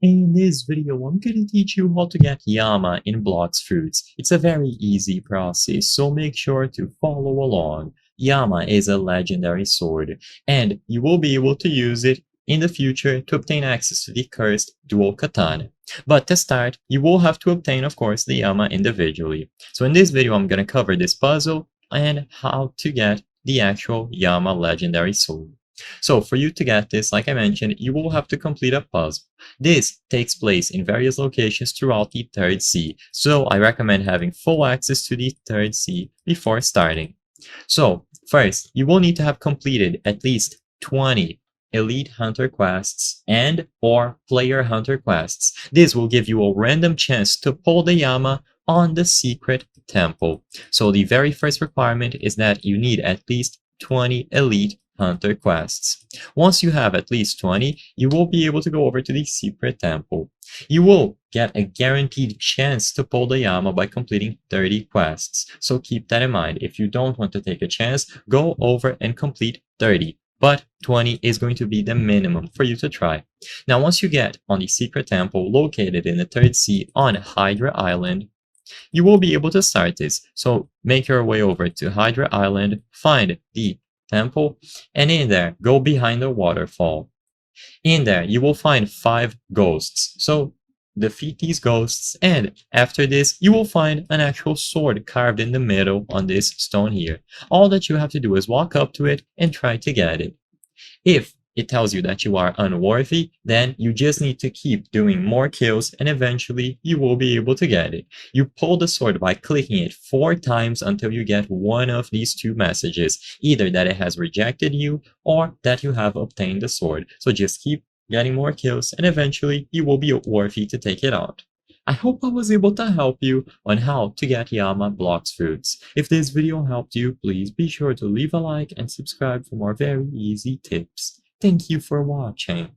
In this video, I'm going to teach you how to get Yama in Blox Fruits. It's a very easy process, so make sure to follow along. Yama is a legendary sword, and you will be able to use it in the future to obtain access to the cursed dual katana. But to start, you will have to obtain, of course, the Yama individually. So in this video, I'm going to cover this puzzle and how to get the actual Yama legendary sword. So for you to get this, like I mentioned, you will have to complete a puzzle. This takes place in various locations throughout the Third Sea, so I recommend having full access to the Third Sea before starting. So first, you will need to have completed at least 20 Elite Hunter quests and or Player Hunter quests. This will give you a random chance to pull the Yama on the secret temple. So the very first requirement is that you need at least 20 Elite Hunter quests. Once you have at least 20, you will be able to go over to the secret temple. You will get a guaranteed chance to pull the Yama by completing 30 quests. So keep that in mind. If you don't want to take a chance, go over and complete 30. But 20 is going to be the minimum for you to try. Now, once you get on the secret temple located in the Third Sea on Hydra Island, you will be able to start this. So make your way over to Hydra Island, find the temple, and in there, go behind the waterfall. In there, you will find 5 ghosts. So defeat these ghosts, and after this, you will find an actual sword carved in the middle on this stone here. All that you have to do is walk up to it and try to get it. If it tells you that you are unworthy, then you just need to keep doing more kills and eventually you will be able to get it. You pull the sword by clicking it 4 times until you get one of these 2 messages, either that it has rejected you or that you have obtained the sword. So just keep getting more kills and eventually you will be worthy to take it out. I hope I was able to help you on how to get Yama Blox Fruits. If this video helped you, please be sure to leave a like and subscribe for more very easy tips. Thank you for watching.